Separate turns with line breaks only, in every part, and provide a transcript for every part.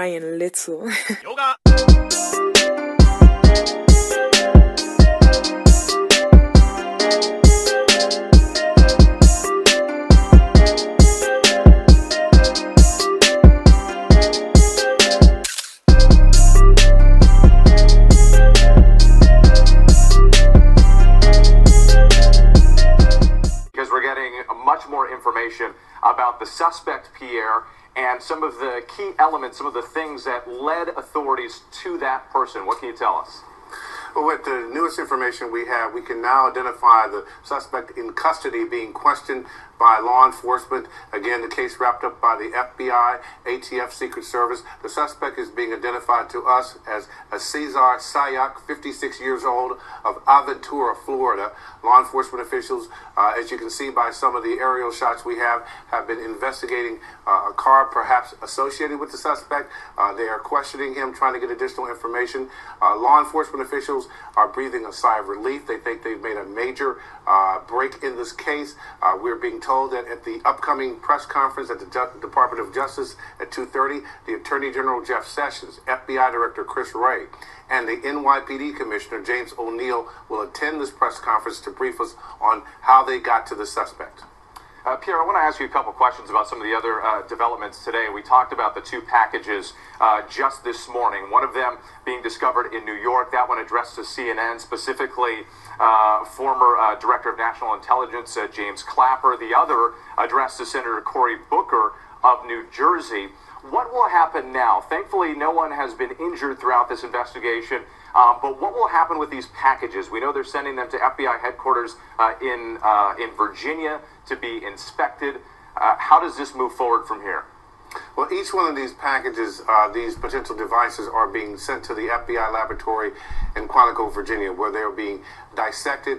crying little.
Yoga.
We're getting much more information about the suspect, Pierre, and some of the key elements, some of the things that led authorities to that person. What can you tell us?
Well, with the newest information we have, we can now identify the suspect in custody being questioned by law enforcement. Again, the case wrapped up by the FBI, ATF, Secret Service. The suspect is being identified to us as Cesar Sayak, 56 years old, of Aventura, Florida. Law enforcement officials, as you can see by some of the aerial shots we have been investigating a car perhaps associated with the suspect. They are questioning him, trying to get additional information. Law enforcement officials are breathing a sigh of relief. They think they've made a major break in this case. We're being told that at the upcoming press conference at the Department of Justice at 2:30, the Attorney General Jeff Sessions, FBI Director Chris Wray, and the NYPD Commissioner James O'Neill will attend this press conference to brief us on how they got to the suspect.
Pierre, I want to ask you a couple questions about some of the other developments today. We talked about the two packages just this morning, one of them being discovered in New York, that one addressed to CNN, specifically former Director of National Intelligence James Clapper, the other addressed to Senator Cory Booker of New Jersey. What will happen now? Thankfully, no one has been injured throughout this investigation. But what will happen with these packages? We know they're sending them to FBI headquarters in Virginia to be inspected. How does this move forward from here?
Well, each one of these packages, these potential devices, are being sent to the FBI laboratory in Quantico, Virginia, where they're being dissected,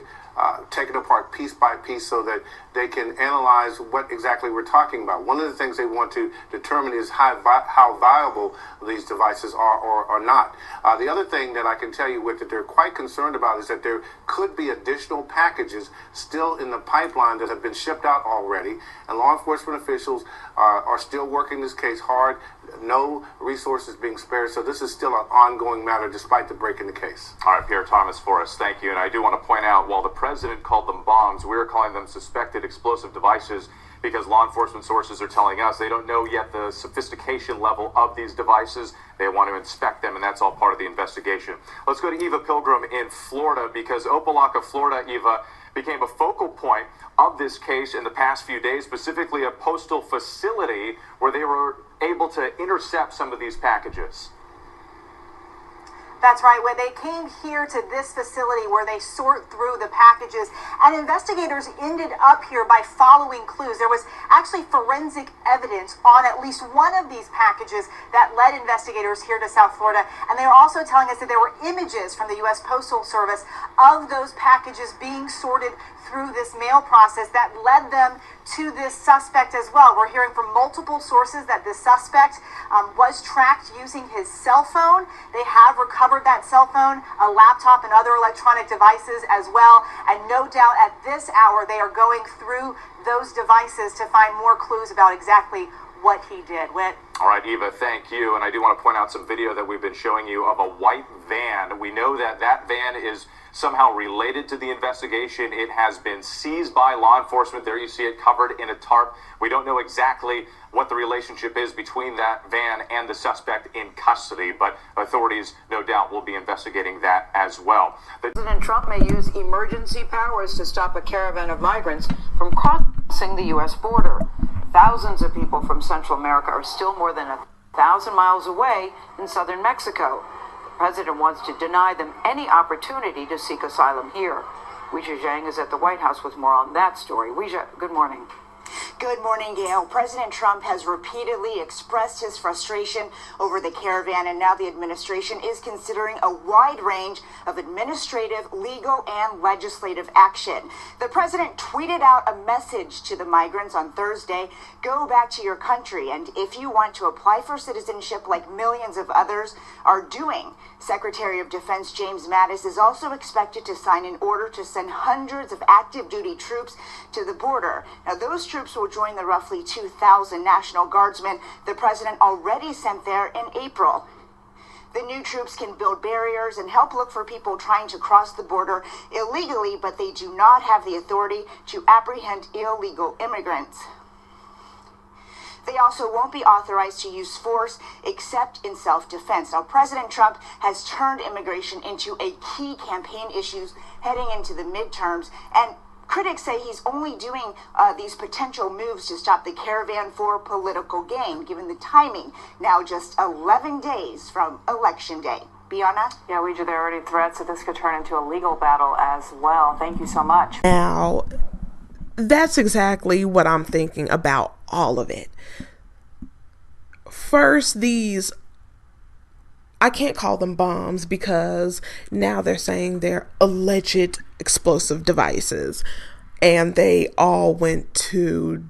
taken apart piece by piece so that they can analyze what exactly we're talking about. One of the things they want to determine is how viable these devices are or are not. The other thing that I can tell you with that they're quite concerned about is that there could be additional packages still in the pipeline that have been shipped out already, and law enforcement officials are still working this case hard. No resources being spared, so this is still an ongoing matter despite the break in the case.
All right, Pierre Thomas for us, thank you. And I do want to point out, while the president called them bombs, we're calling them suspected explosive devices because law enforcement sources are telling us they don't know yet the sophistication level of these devices. They want to inspect them, and that's all part of the investigation. Let's go to Eva Pilgrim in Florida, because Opelika, Florida, Eva, became a focal point of this case in the past few days, specifically a postal facility where they were able to intercept some of these packages.
That's right. When they came here to this facility where they sort through the packages, and investigators ended up here by following clues. There was actually forensic evidence on at least one of these packages that led investigators here to South Florida. And they were also telling us that there were images from the U.S. Postal Service of those packages being sorted through this mail process that led them to this suspect as well. We're hearing from multiple sources that this suspect was tracked using his cell phone. They have recovered that cell phone, a laptop, and other electronic devices as well. And no doubt at this hour, they are going through those devices to find more clues about exactly what he did. Whit?
All right, Eva, thank you. And I do want to point out some video that we've been showing you of a white van. We know that that van is somehow related to the investigation. It has been seized by law enforcement. There you see it covered in a tarp. We don't know exactly what the relationship is between that van and the suspect in custody, but authorities no doubt will be investigating that as well.
President Trump may use emergency powers to stop a caravan of migrants from crossing the U.S. border. Thousands of people from Central America are still more than 1,000 miles away in southern Mexico. The president wants to deny them any opportunity to seek asylum here. Weijia Zhang is at the White House with more on that story. Weijia, good morning.
Good morning, Gail. President Trump has repeatedly expressed his frustration over the caravan, and now the administration is considering a wide range of administrative, legal, and legislative action. The president tweeted out a message to the migrants on Thursday: go back to your country, and if you want to apply for citizenship like millions of others are doing, Secretary of Defense James Mattis is also expected to sign an order to send hundreds of active duty troops to the border. Now, those troops will join the roughly 2,000 National Guardsmen the president already sent there in April. The new troops can build barriers and help look for people trying to cross the border illegally, but they do not have the authority to apprehend illegal immigrants. They also won't be authorized to use force except in self-defense. Now, President Trump has turned immigration into a key campaign issue heading into the midterms, and critics say he's only doing these potential moves to stop the caravan for political gain, given the timing now just 11 days from Election Day. Bianna?
Yeah, Ouija, there are already threats that this could turn into a legal battle as well. Thank you so much.
Now, that's exactly what I'm thinking about all of it. First, I can't call them bombs because now they're saying they're alleged explosive devices, and they all went to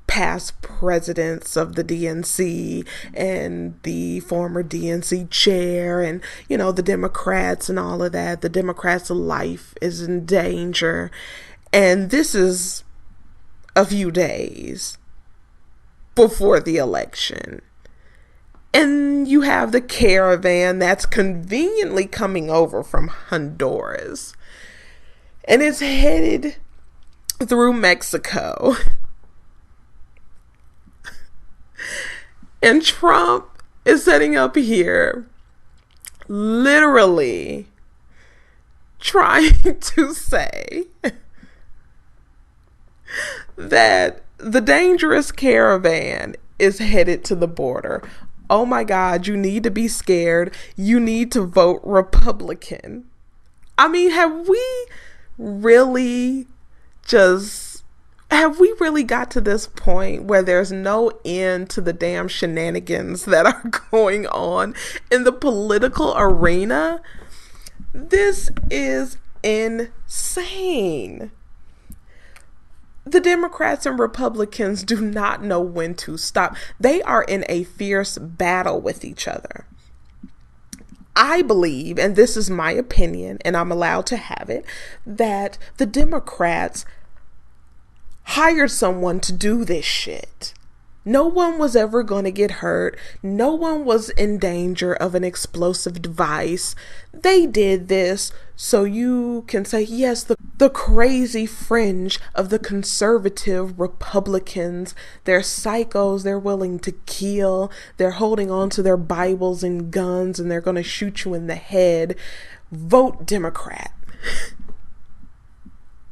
past presidents of the DNC and the former DNC chair and, the Democrats and all of that. The Democrats' life is in danger. And this is a few days before the election. And you have the caravan that's conveniently coming over from Honduras. And it's headed through Mexico. And Trump is setting up here, literally trying to say that the dangerous caravan is headed to the border. Oh my God, you need to be scared. You need to vote Republican. I mean, have we really got to this point where there's no end to the damn shenanigans that are going on in the political arena? This is insane. The Democrats and Republicans do not know when to stop. They are in a fierce battle with each other. I believe, and this is my opinion, and I'm allowed to have it, that the Democrats hired someone to do this shit. No one was ever going to get hurt. No one was in danger of an explosive device. They did this so you can say, yes, the crazy fringe of the conservative Republicans, they're psychos, they're willing to kill, they're holding on to their Bibles and guns, and they're going to shoot you in the head. Vote Democrat.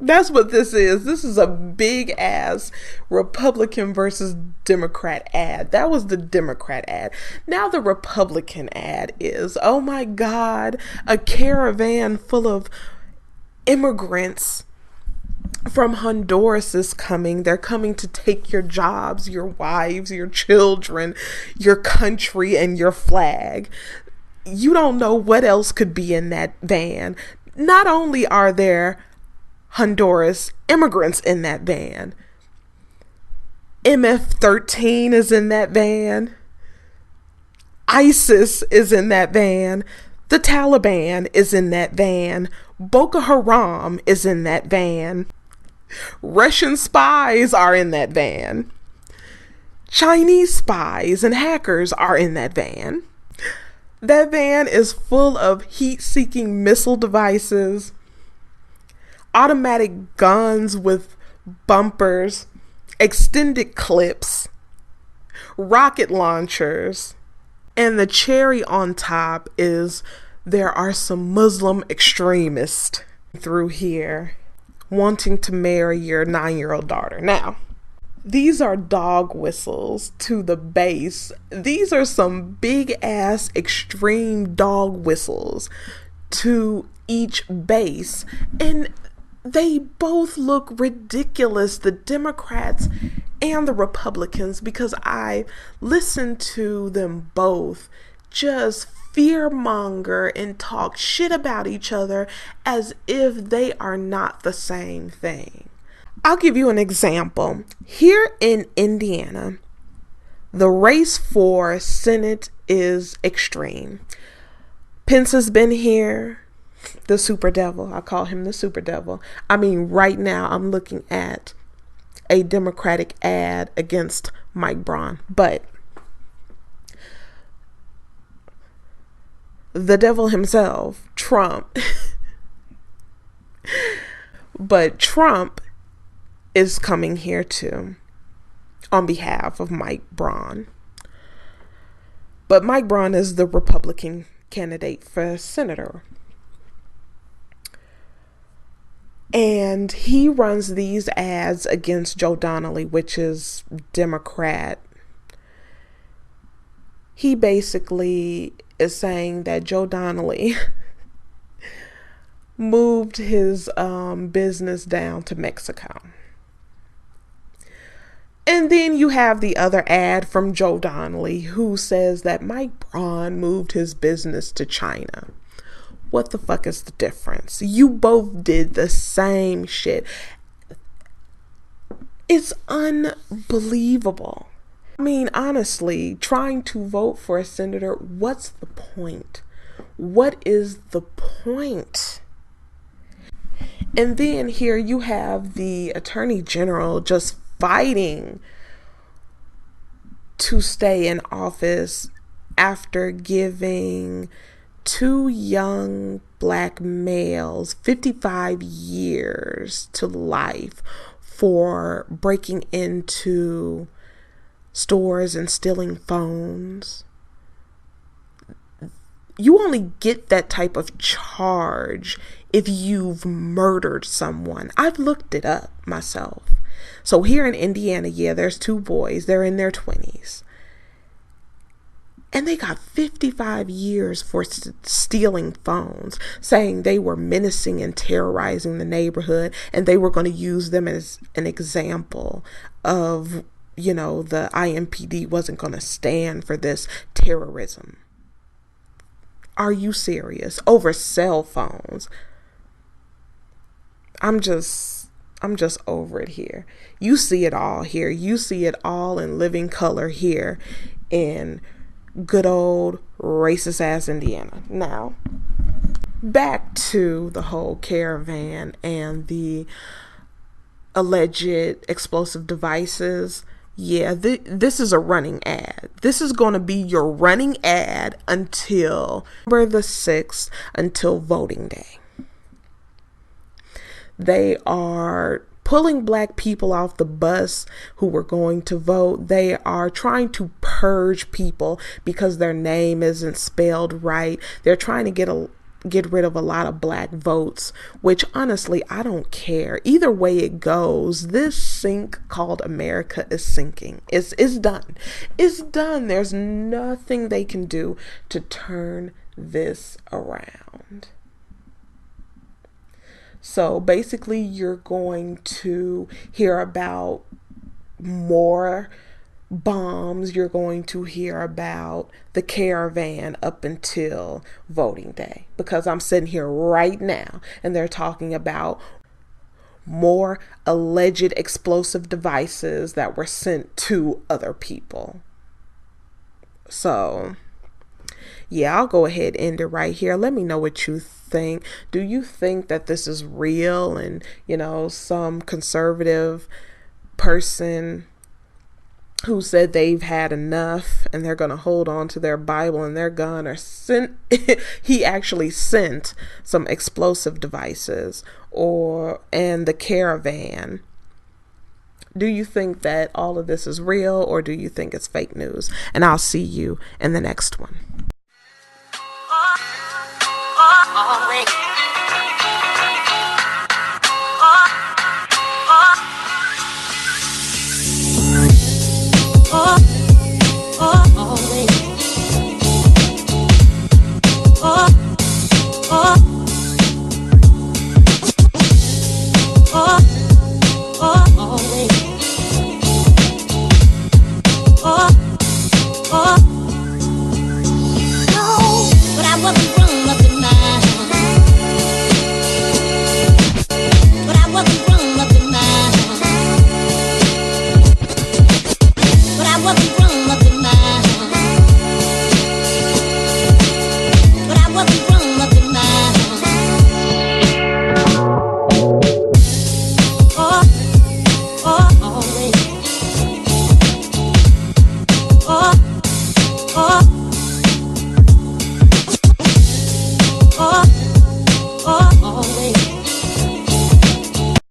That's what this is. This is a big ass Republican versus Democrat ad. That was the Democrat ad. Now the Republican ad is, oh my God, a caravan full of immigrants from Honduras is coming. They're coming to take your jobs, your wives, your children, your country, and your flag. You don't know what else could be in that van. Not only are there Honduras immigrants in that van, MF-13 is in that van, ISIS is in that van, the Taliban is in that van, Boko Haram is in that van, Russian spies are in that van, Chinese spies and hackers are in that van. That van is full of heat-seeking missile devices, automatic guns with bumpers, extended clips, rocket launchers, and the cherry on top is there are some Muslim extremists through here wanting to marry your 9-year-old daughter. Now, these are dog whistles to the base. These are some big ass extreme dog whistles to each base, and they both look ridiculous, the Democrats and the Republicans, because I listened to them both just fear-monger and talk shit about each other as if they are not the same thing. I'll give you an example. Here in Indiana, the race for Senate is extreme. Pence has been here. The super devil. I call him the super devil. I mean, right now I'm looking at a Democratic ad against Mike Braun. But the devil himself, Trump. But Trump is coming here too on behalf of Mike Braun. But Mike Braun is the Republican candidate for senator. And he runs these ads against Joe Donnelly, which is Democrat. He basically is saying that Joe Donnelly moved his business down to Mexico. And then you have the other ad from Joe Donnelly who says that Mike Braun moved his business to China. What the fuck is the difference? You both did the same shit. It's unbelievable. I mean, honestly, trying to vote for a senator, what's the point? What is the point? And then here you have the attorney general just fighting to stay in office after giving 2 young black males 55 years to life for breaking into stores and stealing phones. You only get that type of charge if you've murdered someone. I've looked it up myself. So here in Indiana, yeah, there's 2 boys. They're in their 20s. And they got 55 years for stealing phones, saying they were menacing and terrorizing the neighborhood, and they were going to use them as an example of, you know, the IMPD wasn't going to stand for this terrorism. Are you serious? Over cell phones. I'm just over it here. You see it all here. You see it all in living color here in good old racist ass Indiana. Now, back to the whole Caravan and the alleged explosive devices. Yeah, this is a running ad. This is going to be your running ad until November the 6th, until voting day. They are pulling black people off the bus who were going to vote. They are trying to purge people because their name isn't spelled right. They're trying to get rid of a lot of black votes, which honestly, I don't care. Either way it goes, this sink called America is sinking. It's done. It's done. There's nothing they can do to turn this around. So basically, you're going to hear about more bombs. You're going to hear about the Caravan up until voting day, because I'm sitting here right now and they're talking about more alleged explosive devices that were sent to other people. So yeah, I'll go ahead and end it right here. Let me know what you think. Do you think that this is real and, you know, some conservative person who said they've had enough and they're going to hold on to their Bible and their gun, or he actually sent some explosive devices and the Caravan? Do you think that all of this is real, or do you think it's fake news? And I'll see you in the next one.
Always.